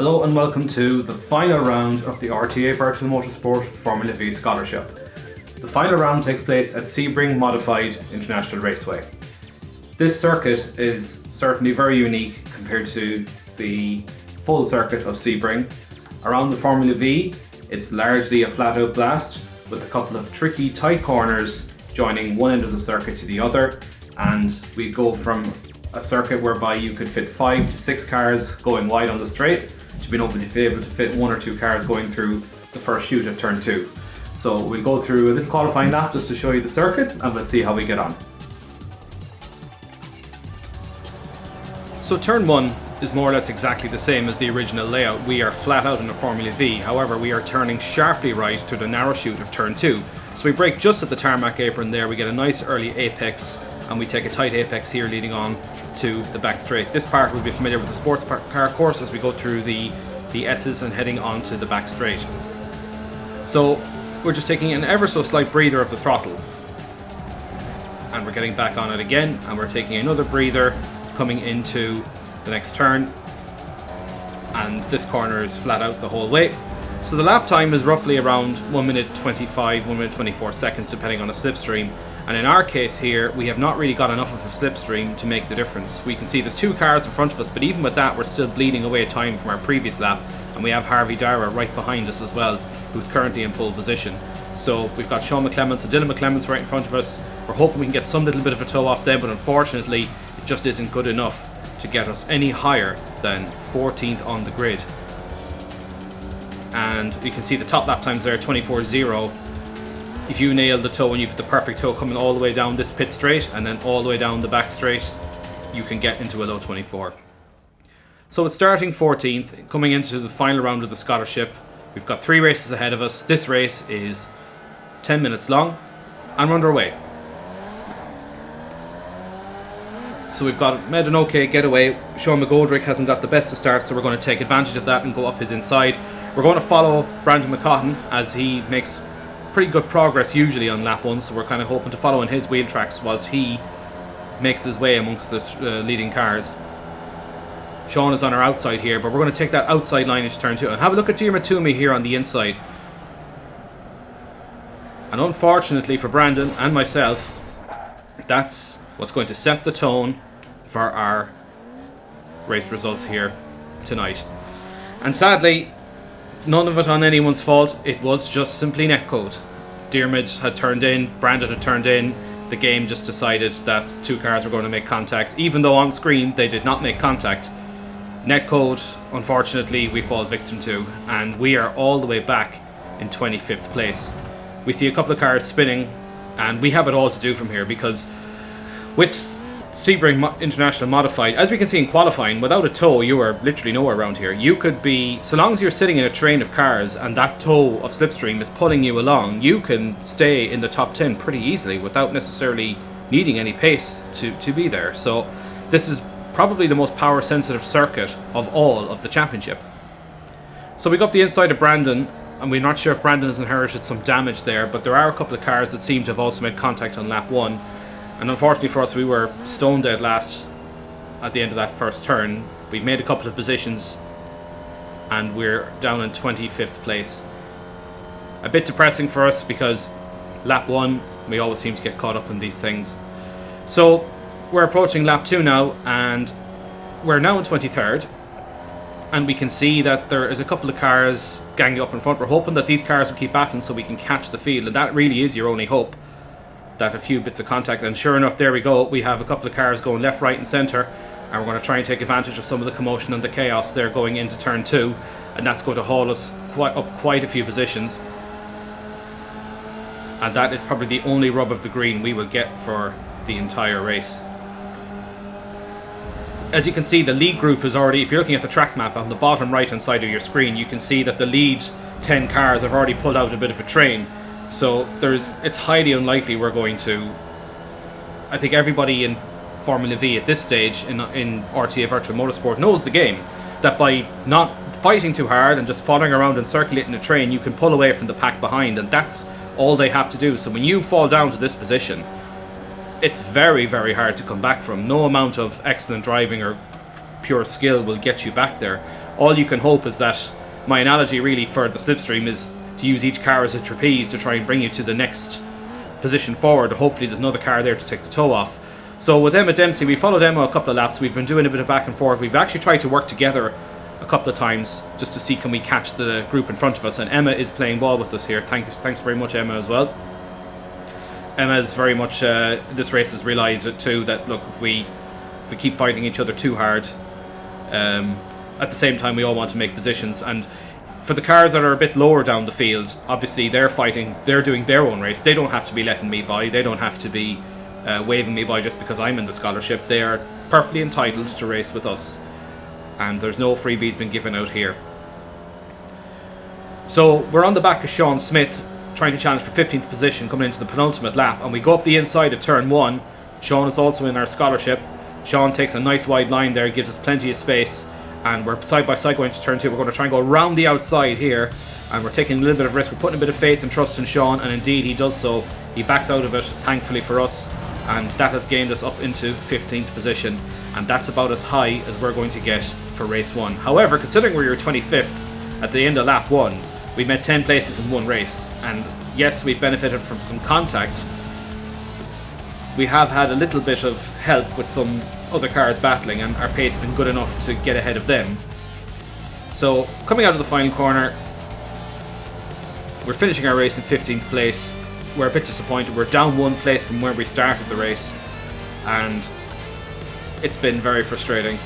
Hello and welcome to the final round of the RTA Virtual Motorsport Formula V Scholarship. The final round takes place at Sebring Modified International Raceway. This circuit is certainly very unique compared to the full circuit of Sebring. Around the Formula V, it's largely a flat-out blast with a couple of tricky tight corners joining one end of the circuit to the other, and we go from a circuit whereby you could fit 5 to 6 cars going wide on the straight to being able to fit 1 or 2 cars going through the first chute at turn 2. So we'll go through a little qualifying lap just to show you the circuit, and let's see how we get on. So turn 1 is more or less exactly the same as the original layout. We are flat out in the Formula V, however we are turning sharply right to the narrow chute of turn 2. So we brake just at the tarmac apron there, we get a nice early apex, and we take a tight apex here leading on to the back straight. This part will be familiar with the sports car course as we go through the S's and heading on to the back straight. So we're just taking an ever so slight breather of the throttle, and we're getting back on it again, and we're taking another breather coming into the next turn, and this corner is flat out the whole way. So the lap time is roughly around 1 minute 25, 1 minute 24 seconds depending on the slipstream. And in our case here, we have not really got enough of a slipstream to make the difference. We can see there's 2 cars in front of us, but even with that, we're still bleeding away time from our previous lap. And we have Harvey Dara right behind us as well, who's currently in pole position. So we've got Sean McClements and Dylan McClements right in front of us. We're hoping we can get some little bit of a toe off them, but unfortunately, it just isn't good enough to get us any higher than 14th on the grid. And you can see the top lap times there, 24.0. If you nail the toe and you've the perfect toe coming all the way down this pit straight and then all the way down the back straight, you can get into a low 24. So it's starting 14th, coming into the final round of the scholarship. We've got 3 races ahead of us. This race is 10 minutes long and we're underway. So we've made an okay getaway. Sean McGoldrick hasn't got the best of start, so we're going to take advantage of that and go up his inside. We're going to follow Brandon McCotton as he makes pretty good progress usually on lap 1, so we're kind of hoping to follow in his wheel tracks whilst he makes his way amongst the leading cars. Sean is on our outside here, but we're going to take that outside line into turn 2 and have a look at Diarmaid Toomey here on the inside. And unfortunately for Brandon and myself, that's what's going to set the tone for our race results here tonight. And sadly, none of it on anyone's fault. It was just simply netcode. Diarmaid had turned in, Brandon had turned in. The game just decided that 2 cars were going to make contact, even though on screen they did not make contact. Netcode, unfortunately, we fall victim to, and we are all the way back in 25th place. We see a couple of cars spinning, and we have it all to do from here, because with Sebring International Modified, as we can see in qualifying, without a toe you are literally nowhere around here. You could be, so long as you're sitting in a train of cars and that toe of slipstream is pulling you along, you can stay in the top 10 pretty easily without necessarily needing any pace to be there. So this is probably the most power sensitive circuit of all of the championship. So we got up the inside of Brandon, and we're not sure if Brandon has inherited some damage there, but there are a couple of cars that seem to have also made contact on lap 1. And unfortunately for us, we were stone dead last at the end of that first turn. We've made a couple of positions and we're down in 25th place. A bit depressing for us because lap 1, we always seem to get caught up in these things. So we're approaching lap 2 now, and we're now in 23rd. And we can see that there is a couple of cars ganging up in front. We're hoping that these cars will keep battling so we can catch the field, and that really is your only hope, that a few bits of contact. And sure enough, there we go. We have a couple of cars going left, right and centre, and we're going to try and take advantage of some of the commotion and the chaos there going into turn 2, and that's going to haul us quite a few positions, and that is probably the only rub of the green we will get for the entire race. As you can see, the lead group is already, if you're looking at the track map on the bottom right hand side of your screen, you can see that the lead 10 cars have already pulled out a bit of a train. So it's highly unlikely we're going to... I think everybody in Formula V at this stage in RTA Virtual Motorsport knows the game. That by not fighting too hard and just following around and circulating the train, you can pull away from the pack behind, and that's all they have to do. So when you fall down to this position, it's very, very hard to come back from. No amount of excellent driving or pure skill will get you back there. all you can hope is that my analogy really for the slipstream is to use each car as a trapeze to try and bring you to the next position forward. Hopefully there's another car there to take the toe off. So with Emma Dempsey, we followed Emma a couple of laps. We've been doing a bit of back and forth. We've actually tried to work together a couple of times just to see can we catch the group in front of us, and Emma is playing ball with us here. Thanks very much, Emma, as well. Emma's very much this race has realised it too, that look, if we keep fighting each other too hard, at the same time we all want to make positions. And for the cars that are a bit lower down the field, obviously they're fighting, they're doing their own race. They don't have to be letting me by, they don't have to be waving me by just because I'm in the scholarship. They are perfectly entitled to race with us, and there's no freebies been given out here. So we're on the back of Sean Smith, trying to challenge for 15th position coming into the penultimate lap, and we go up the inside of turn 1. Sean is also in our scholarship. Sean takes a nice wide line there, gives us plenty of space, and we're side by side going to turn 2. We're going to try and go around the outside here, and we're taking a little bit of risk. We're putting a bit of faith and trust in Sean, and indeed he does so. He backs out of it, thankfully for us, and that has gained us up into 15th position, and that's about as high as we're going to get for race 1. However, considering we were 25th at the end of lap 1, we've made 10 places in one race, and yes, we've benefited from some contact. We have had a little bit of help with some other cars battling, and our pace has been good enough to get ahead of them. So coming out of the final corner, we're finishing our race in 15th place. We're a bit disappointed. We're down 1 place from where we started the race, and it's been very frustrating.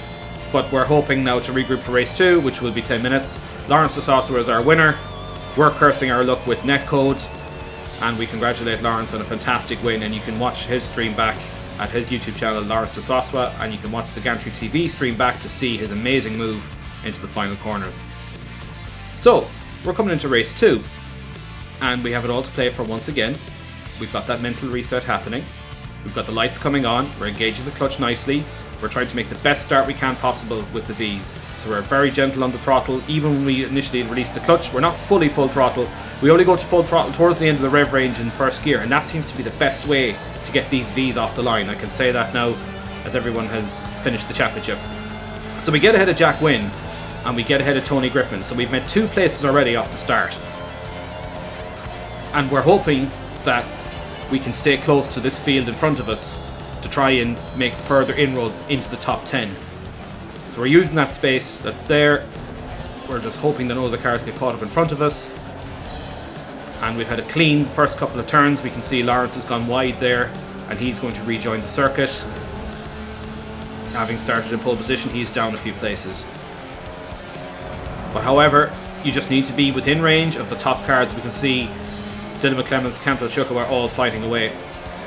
But we're hoping now to regroup for race 2, which will be 10 minutes. Lawrence de Saucer is our winner. We're cursing our luck with netcode, and we congratulate Lawrence on a fantastic win. And you can watch his stream back at his YouTube channel, Lawrence de Saucer, and you can watch the Gantry TV stream back to see his amazing move into the final corners. So we're coming into race 2, and we have it all to play for once again. We've got that mental reset happening. We've got the lights coming on. We're engaging the clutch nicely. We're trying to make the best start we can possible with the V's. So we're very gentle on the throttle. Even when we initially release the clutch, we're not fully full throttle. We only go to full throttle towards the end of the rev range in first gear, and that seems to be the best way to get these V's off the line. I can say that now as everyone has finished the championship. So we get ahead of Jack Wynn, and we get ahead of Tony Griffin. So we've made 2 places already off the start. And we're hoping that we can stay close to this field in front of us to try and make further inroads into the top 10. So we're using that space that's there. We're just hoping that no other cars get caught up in front of us. And we've had a clean first couple of turns. We can see Lawrence has gone wide there, and he's going to rejoin the circuit. Having started in pole position, he's down a few places. But however, you just need to be within range of the top cars. We can see Dylan McClemens, Campbell Shuka are all fighting away.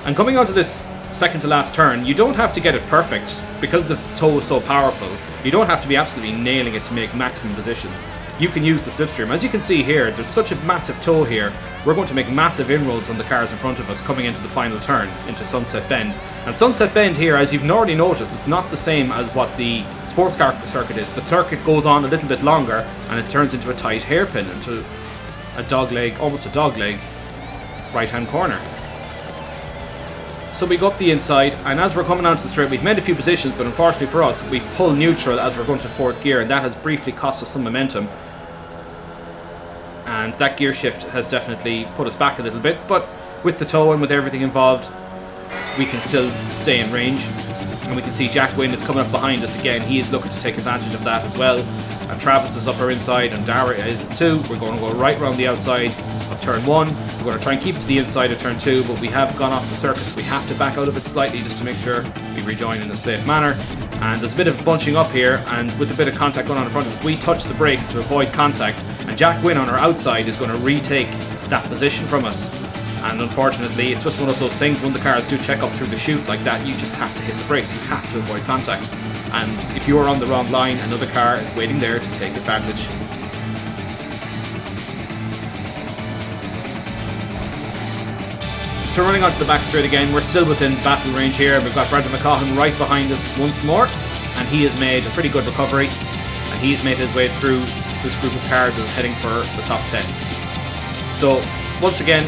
And coming onto this second to last turn, you don't have to get it perfect because the toe is so powerful. You don't have to be absolutely nailing it to make maximum positions. You can use the slipstream. As you can see here, there's such a massive toe here. We're going to make massive inroads on the cars in front of us coming into the final turn, into Sunset Bend. And Sunset Bend here, as you've already noticed, it's not the same as what the sports car circuit is. The circuit goes on a little bit longer, and it turns into a tight hairpin, into a dogleg, almost a dogleg right-hand corner. So we go up the inside, and as we're coming onto the straight, we've made a few positions, but unfortunately for us, we pull neutral as we're going to 4th gear, and that has briefly cost us some momentum. And that gear shift has definitely put us back a little bit, but with the toe and with everything involved, we can still stay in range. And we can see Jack Wynn is coming up behind us again. He is looking to take advantage of that as well. And Travis is up our inside, and Dara is too. We're going to go right around the outside of turn 1. We're going to try and keep it to the inside of turn 2, but we have gone off the surface. We have to back out of it slightly just to make sure we rejoin in a safe manner. And there's a bit of bunching up here, and with a bit of contact going on in front of us, we touch the brakes to avoid contact, and Jack Wynn on our outside is going to retake that position from us. And unfortunately, it's just one of those things when the cars do check up through the chute like that, you just have to hit the brakes. You have to avoid contact. And if you are on the wrong line, another car is waiting there to take advantage. So running onto the back straight again, we're still within battle range here. We've got Brendan McCaughan right behind us once more, and he has made a pretty good recovery, and he's made his way through this group of cars and is heading for the top 10. So once again,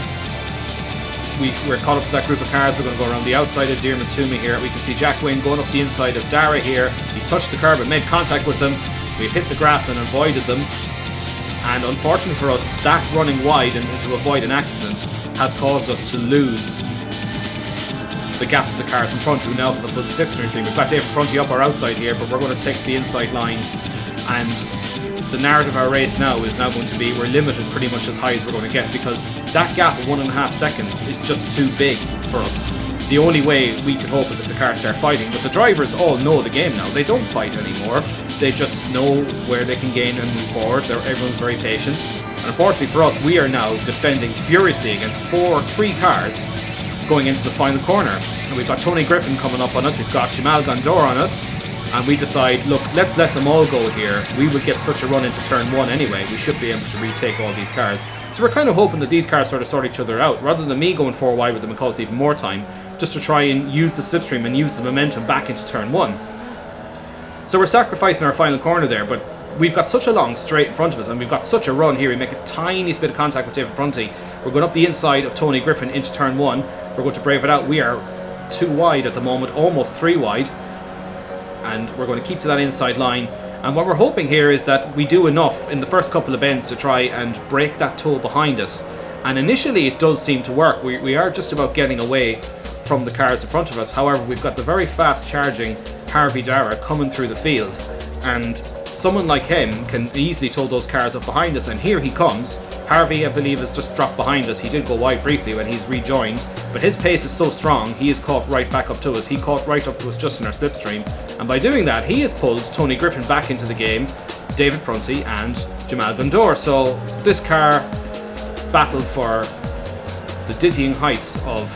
we're caught up to that group of cars. We're going to go around the outside of Diarmuid Toomey here. We can see Jack Wynn going up the inside of Dara here. He touched the curb and made contact with them, We've hit the grass and avoided them, and unfortunately for us, that running wide and to avoid an accident has caused us to lose the gap to the cars in front, who now have a good slipstream. We've got David Prunty up our outside here, but we're going to take the inside line, and the narrative of our race now is now going to be we're limited pretty much as high as we're going to get, because that gap of 1.5 seconds is just too big for us. The only way we can hope is if the cars start fighting, but the drivers all know the game now. They don't fight anymore. They just know where they can gain and move forward. Everyone's very patient. And unfortunately for us, we are now defending furiously against 3 cars going into the final corner. And we've got Tony Griffin coming up on us, we've got Jamal Gondor on us, and we decide, look, let's let them all go here. We would get such a run into turn 1 anyway. We should be able to retake all these cars. So we're kind of hoping that these cars sort of sort each other out, rather than me going 4 wide with them and cause even more time, just to try and use the slipstream and use the momentum back into turn 1. So we're sacrificing our final corner there, but we've got such a long straight in front of us, and we've got such a run here. We make a tiny bit of contact with David Prunty. We're going up the inside of Tony Griffin into turn 1. We're going to brave it out. We are 2 wide at the moment, almost 3 wide, and we're going to keep to that inside line. And what we're hoping here is that we do enough in the first couple of bends to try and break that toe behind us. And initially it does seem to work. We are just about getting away from the cars in front of us. However, we've got the very fast charging Harvey Dara coming through the field, and someone like him can easily tow those cars up behind us, and here he comes. Harvey, I believe, has just dropped behind us. He did go wide briefly when he's rejoined, but his pace is so strong, he is caught right back up to us. He caught right up to us just in our slipstream, and by doing that, he has pulled Tony Griffin back into the game, David Prunty and Jamal Gondor. So this car battle for the dizzying heights of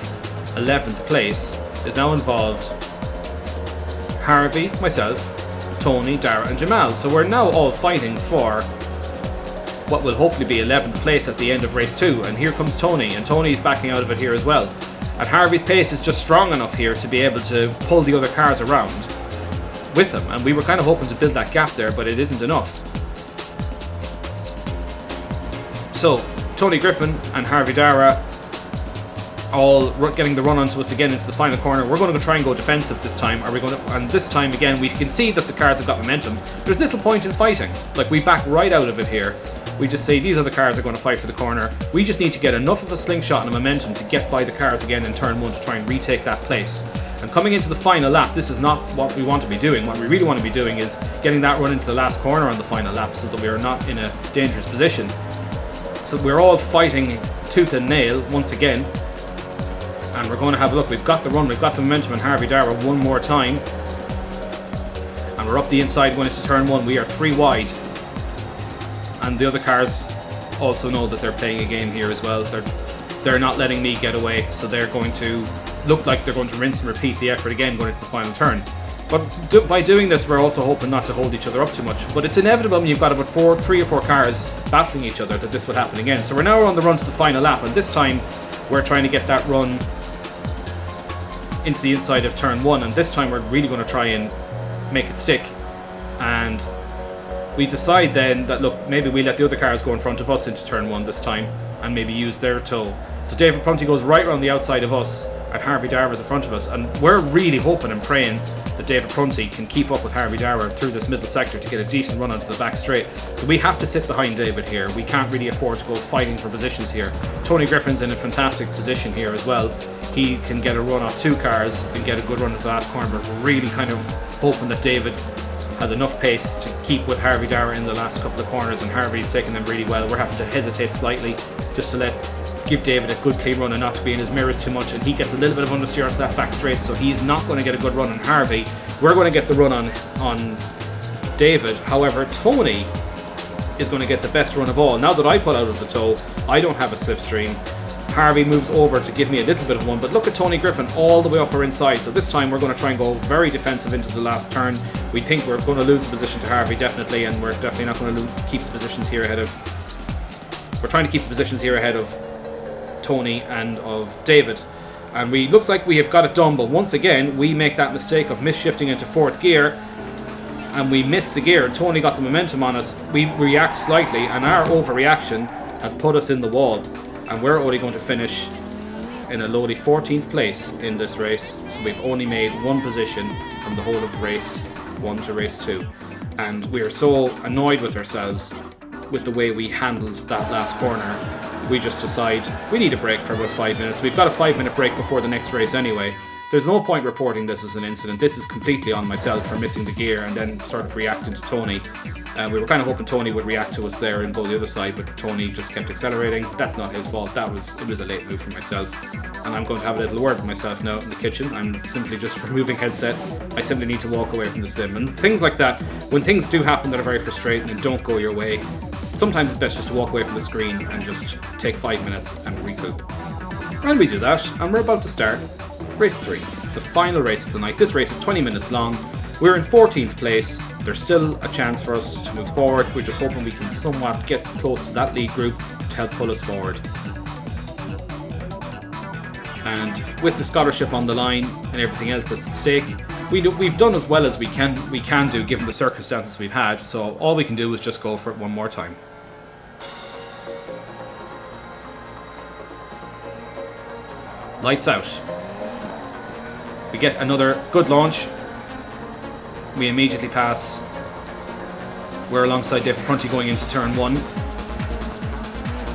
11th place is now involved Harvey, myself, Tony, Dara and Jamal. So we're now all fighting for what will hopefully be 11th place at the end of race 2, and here comes Tony, and Tony's backing out of it here as well. And Harvey's pace is just strong enough here to be able to pull the other cars around with him, and we were kind of hoping to build that gap there, but it isn't enough. So Tony Griffin and Harvey Dara all getting the run onto us again into the final corner. We're going to try and go defensive this time. And this time again we can see that the cars have got momentum. There's little point in fighting. Like, we back right out of it here. We just say these other cars are going to fight for the corner. We just need to get enough of a slingshot and a momentum to get by the cars again in turn 1 to try and retake that place. And coming into the final lap, this is not what we want to be doing. What we really want to be doing is getting that run into the last corner on the final lap so that we are not in a dangerous position. So we're all fighting tooth and nail once again. And we're going to have a look. We've got the run, we've got the momentum in Harvey Dara one more time. And we're up the inside going into turn 1. We are 3 wide. And the other cars also know that they're playing a game here as well. They're not letting me get away, so they're going to look like they're going to rinse and repeat the effort again going into the final turn. But by doing this, we're also hoping not to hold each other up too much. But it's inevitable when you've got about 3 or 4 cars battling each other that this would happen again. So we're now on the run to the final lap, and this time we're trying to get that run into the inside of turn 1, and this time we're really going to try and make it stick. And we decide then that, look, maybe we let the other cars go in front of us into turn 1 this time and maybe use their tow. So David Prunty goes right around the outside of us and Harvey Dara is in front of us, and we're really hoping and praying that David Prunty can keep up with Harvey Dara through this middle sector to get a decent run onto the back straight. So we have to sit behind David here. We can't really afford to go fighting for positions here. Tony Griffin's in a fantastic position here as well. He can get a run off 2 cars and get a good run into the last corner, but we're really kind of hoping that David has enough pace to keep with Harvey Dara in the last couple of corners, and Harvey's taking them really well. We're having to hesitate slightly just to give David a good clean run and not to be in his mirrors too much, and he gets a little bit of understeer to that back straight, so he's not going to get a good run on Harvey. We're going to get the run on David. However, Tony is going to get the best run of all. Now that I pull out of the tow, I don't have a slipstream. Harvey moves over to give me a little bit of one, but look at Tony Griffin all the way up or inside. So this time we're going to try and go very defensive into the last turn. We think we're going to lose the position to Harvey, definitely, and we're definitely not going to keep the positions here ahead of... We're trying to keep the positions here ahead of Tony and of David. And looks like we have got it done, but once again we make that mistake of mis-shifting into 4th gear, and we miss the gear. Tony got the momentum on us. We react slightly, and our overreaction has put us in the wall. And we're only going to finish in a lowly 14th place in this race, so we've only made 1 position from the whole of race 1 to race 2. and we are so annoyed with ourselves with the way we handled that last corner. We just decide we need a break for about 5 minutes. We've got a 5-minute break before the next race anyway. There's no point reporting this as an incident. This is completely on myself for missing the gear and then sort of reacting to Tony. We were kind of hoping Tony would react to us there and go the other side, but Tony just kept accelerating. That's not his fault. It was a late move for myself. And I'm going to have a little word with myself now in the kitchen. I'm simply just removing headset. I simply need to walk away from the sim. And things like that, when things do happen that are very frustrating and don't go your way, sometimes it's best just to walk away from the screen and just take 5 minutes and recoup. And we do that, and we're about to start race 3, the final race of the night. This race is 20 minutes long. We're in 14th place. There's still a chance for us to move forward. We're just hoping we can somewhat get close to that lead group to help pull us forward. And with the scholarship on the line and everything else that's at stake, we've done as well as we can do given the circumstances we've had. So all we can do is just go for it one more time. Lights out. We get another good launch. We immediately pass. We're alongside David Prunty going into turn 1.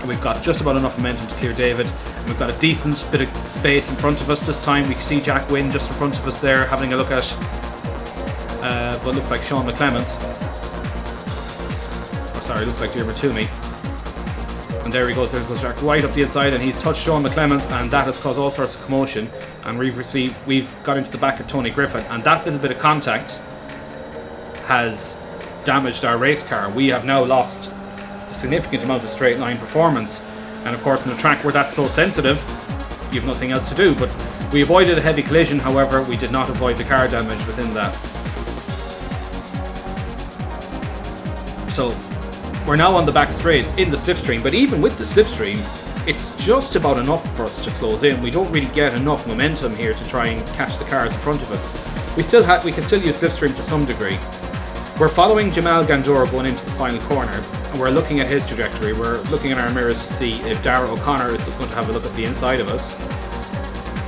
We've got just about enough momentum to clear David. And we've got a decent bit of space in front of us this time. We can see Jack Wynne just in front of us there, having a look at what looks like Sean McClements. Oh, sorry, looks like Diarmuid Toomey. And there he goes, Jack right up the inside, and he's touched Sean McClements, and that has caused all sorts of commotion. And we've got into the back of Tony Griffin, and that little bit of contact has damaged our race car. We have now lost a significant amount of straight line performance, and of course in a track where that's so sensitive, you have nothing else to do. But we avoided a heavy collision, however we did not avoid the car damage within that. So we're now on the back straight in the slipstream, but even with the slipstream, it's just about enough for us to close in. We don't really get enough momentum here to try and catch the cars in front of us. We can still use slipstream to some degree. We're following Jamal Gandor going into the final corner, and we're looking at his trajectory. We're looking at our mirrors to see if Darragh O'Connor is going to have a look at the inside of us.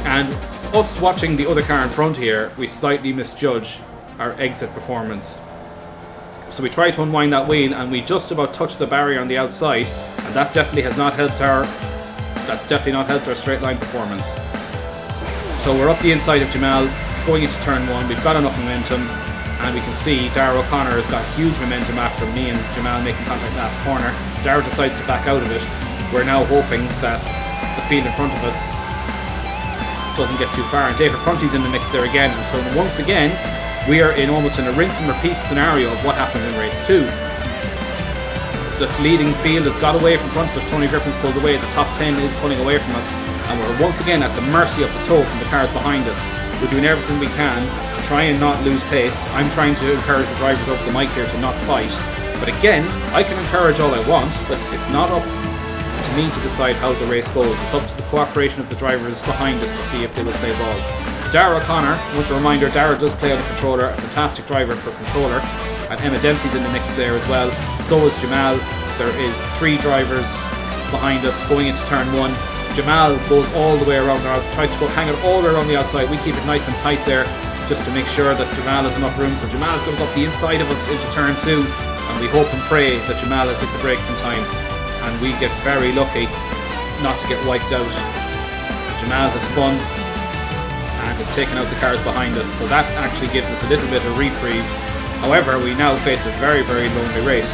And us watching the other car in front here, we slightly misjudge our exit performance. So we try to unwind that wheel, and we just about touch the barrier on the outside, and that definitely has not helped our straight line performance. So we're up the inside of Jamal, going into turn 1. We've got enough momentum, and we can see Darragh O'Connor has got huge momentum after me and Jamal making contact last corner. Darragh decides to back out of it. We're now hoping that the field in front of us doesn't get too far, and David Prunty's in the mix there again. And so once again, we are in almost in a rinse and repeat scenario of what happened in race 2. The leading field has got away from front of us. Tony Griffin's pulled away. The top 10 is pulling away from us, and we're once again at the mercy of the tow from the cars behind us. We're doing everything we can to try and not lose pace. I'm trying to encourage the drivers over the mic here to not fight. But again, I can encourage all I want, but it's not up to me to decide how the race goes. It's up to the cooperation of the drivers behind us to see if they will play ball. Darragh O'Connor, once a reminder, Darragh does play on the controller, a fantastic driver for controller, and Emma Dempsey's in the mix there as well. So is Jamal. There is 3 drivers behind us going into turn 1. Jamal goes all the way around, tries to go hang it all the way around the outside. We keep it nice and tight there just to make sure that Jamal has enough room. So Jamal is going to go up the inside of us into turn 2, and we hope and pray that Jamal has hit the brakes in time, and we get very lucky not to get wiped out. Jamal has spun and has taken out the cars behind us, so that actually gives us a little bit of reprieve. However, we now face a very, very lonely race.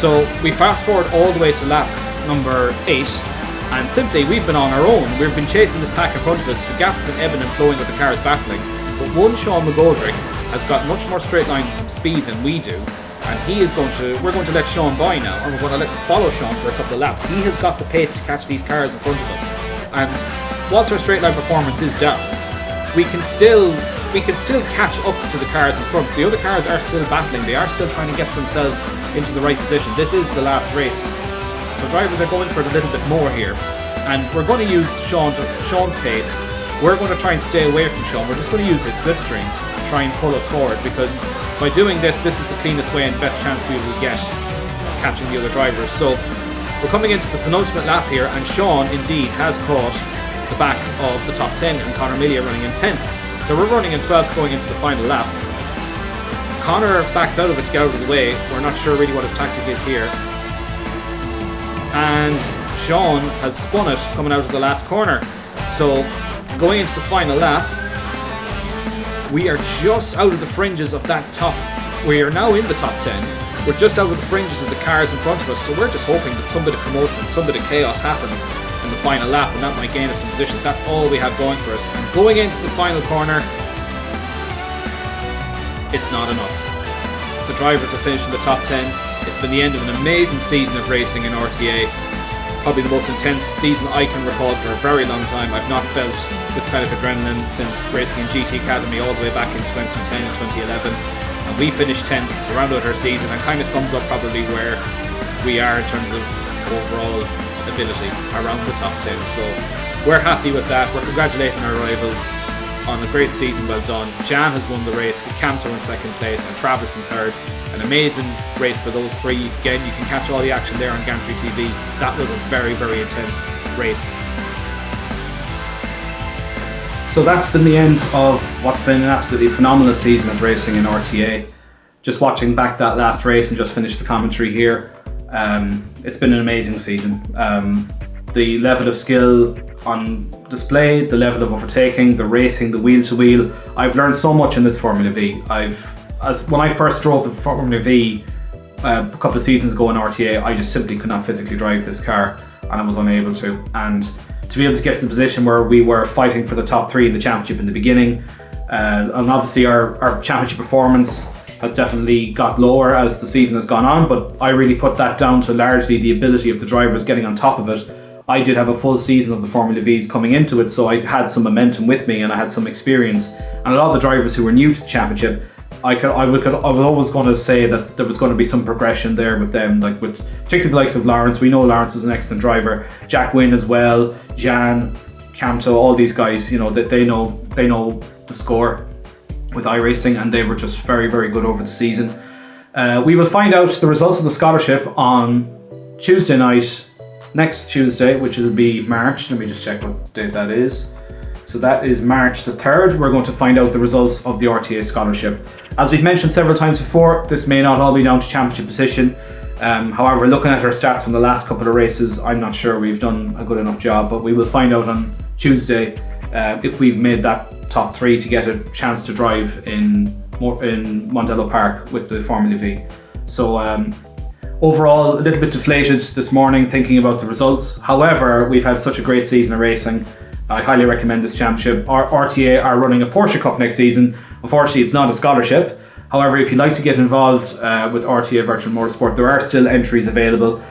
So we fast forward all the way to lap number 8, and simply we've been on our own. We've been chasing this pack in front of us. The gap's been ebbing and flowing with the cars battling, but one Sean McGoldrick has got much more straight line speed than we do, and we're going to let Sean by now, and we're going to let him follow Sean for a couple of laps. He has got the pace to catch these cars in front of us, and whilst our straight line performance is down, we can still catch up to the cars in front. The other cars are still battling. They are still trying to get themselves into the right position. This is the last race, so drivers are going for it a little bit more here, and we're going to use Sean's pace. We're going to try and stay away from Sean. We're just going to use his slipstream to try and pull us forward, because by doing this is the cleanest way and best chance we will get of catching the other drivers. So we're coming into the penultimate lap here, and Sean indeed has caught the back of the top 10, and Conor Millier running in 10th. So we're running in 12th going into the final lap. Connor backs out of it to get out of the way. We're not sure really what his tactic is here. And Sean has spun it coming out of the last corner. So going into the final lap, we are just out of the fringes of that top. We are now in the top 10. We're just out of the fringes of the cars in front of us, so we're just hoping that some bit of commotion and some bit of chaos happens in the final lap, and that might gain us some positions. That's all we have going for us. And going into the final corner, it's not enough. The drivers have finished in the top 10. It's been the end of an amazing season of racing in RTA. Probably the most intense season I can recall for a very long time. I've not felt this kind of adrenaline since racing in GT Academy all the way back in 2010 and 2011. And we finished 10th to round out our season, and kind of sums up probably where we are in terms of overall ability around the top 10. So we're happy with that. We're congratulating our rivals on a great season, well done. Jan has won the race with Canto in second place and Travis in third. An amazing race for those three. Again, you can catch all the action there on Gantry TV. That was a very, very intense race. So that's been the end of what's been an absolutely phenomenal season of racing in RTA. Just watching back that last race and just finished the commentary here. It's been an amazing season. The level of skill on display, the level of overtaking, the racing, the wheel to wheel. I've learned so much in this Formula V. When I first drove the Formula V a couple of seasons ago in RTA, I just simply could not physically drive this car, and I was unable to. And to be able to get to the position where we were fighting for the top three in the championship in the beginning, and obviously our championship performance has definitely got lower as the season has gone on, but I really put that down to largely the ability of the drivers getting on top of it. I did have a full season of the Formula Vs coming into it, so I had some momentum with me and I had some experience. And a lot of the drivers who were new to the championship, I was always going to say that there was going to be some progression there with them, like with particularly the likes of Lawrence. We know Lawrence is an excellent driver. Jack Wynne as well, Jan, Camto, all these guys, you know, that they know the score with iRacing, and they were just very, very good over the season. We will find out the results of the scholarship on Tuesday night, next Tuesday, which will be March. Let me just check what date that is. So that is March the 3rd. We're going to find out the results of the RTA scholarship. As we've mentioned several times before, this may not all be down to championship position. However, looking at our stats from the last couple of races, I'm not sure we've done a good enough job, but we will find out on Tuesday if we've made that top three to get a chance to drive in Mondello Park with the Formula V. So overall, a little bit deflated this morning thinking about the results. However, we've had such a great season of racing. I highly recommend this championship. RTA are running a Porsche Cup next season. Unfortunately, it's not a scholarship. However, if you'd like to get involved with RTA Virtual Motorsport, there are still entries available.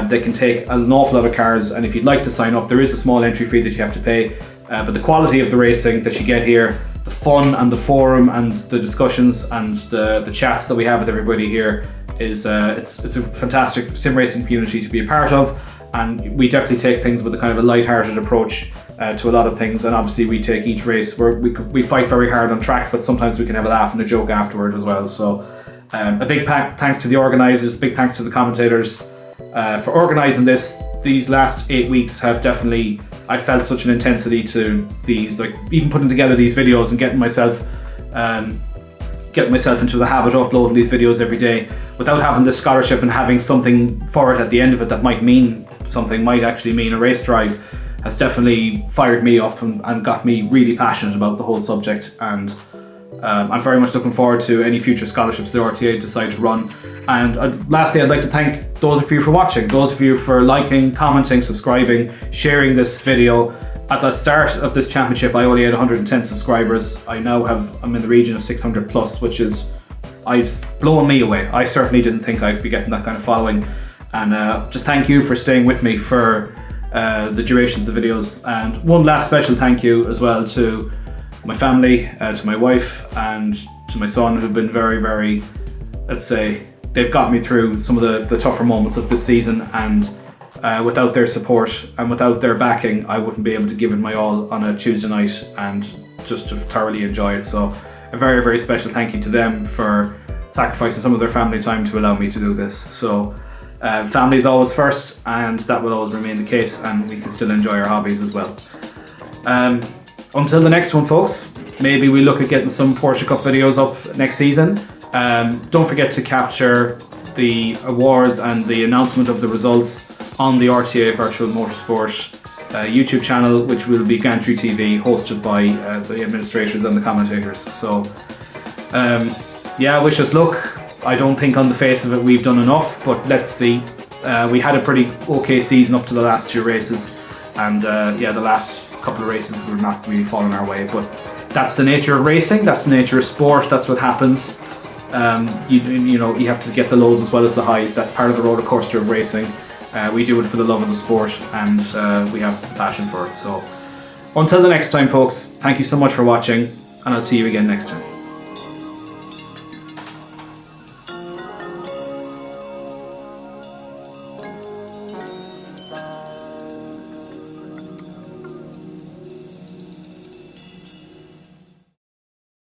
They can take an awful lot of cars, and if you'd like to sign up, there is a small entry fee that you have to pay. But the quality of the racing that you get here, the fun and the forum and the discussions and the chats that we have with everybody here is it's a fantastic sim racing community to be a part of. And we definitely take things with a kind of a light-hearted approach to a lot of things, and obviously we take each race where we fight very hard on track, but sometimes we can have a laugh and a joke afterward as well. So a big thanks to the organisers, big thanks to the commentators for organising this. These last 8 weeks have definitely, I felt such an intensity to these, like even putting together these videos and getting myself into the habit of uploading these videos every day without having this scholarship and having something for it at the end of it that might mean something, might actually mean a race drive, has definitely fired me up and got me really passionate about the whole subject. And I'm very much looking forward to any future scholarships the RTA decide to run. And lastly, I'd like to thank those of you for watching, those of you for liking, commenting, subscribing, sharing this video. At the start of this championship, I only had 110 subscribers. I'm in the region of 600 plus, which is, it's blown me away. I certainly didn't think I'd be getting that kind of following. And just thank you for staying with me for the duration of the videos. And one last special thank you as well to my family, to my wife and to my son, who've been very, very, let's say, they've got me through some of the tougher moments of this season, and without their support and without their backing, I wouldn't be able to give it my all on a Tuesday night and just to thoroughly enjoy it. So a very, very special thank you to them for sacrificing some of their family time to allow me to do this. So family is always first, and that will always remain the case, and we can still enjoy our hobbies as well. Until the next one, folks, maybe we look at getting some Porsche Cup videos up next season. Don't forget to capture the awards and the announcement of the results on the RTA Virtual Motorsport YouTube channel, which will be Gantry TV, hosted by the administrators and the commentators. So wish us luck. I don't think on the face of it we've done enough, but let's see. We had a pretty okay season up to the last 2 races, and the last couple of races were not really falling our way, but that's the nature of racing, that's the nature of sport, that's what happens. You have to get the lows as well as the highs. That's part of the roller coaster of racing. We do it for the love of the sport, and we have the passion for it. So until the next time, folks, thank you so much for watching, and I'll see you again next time.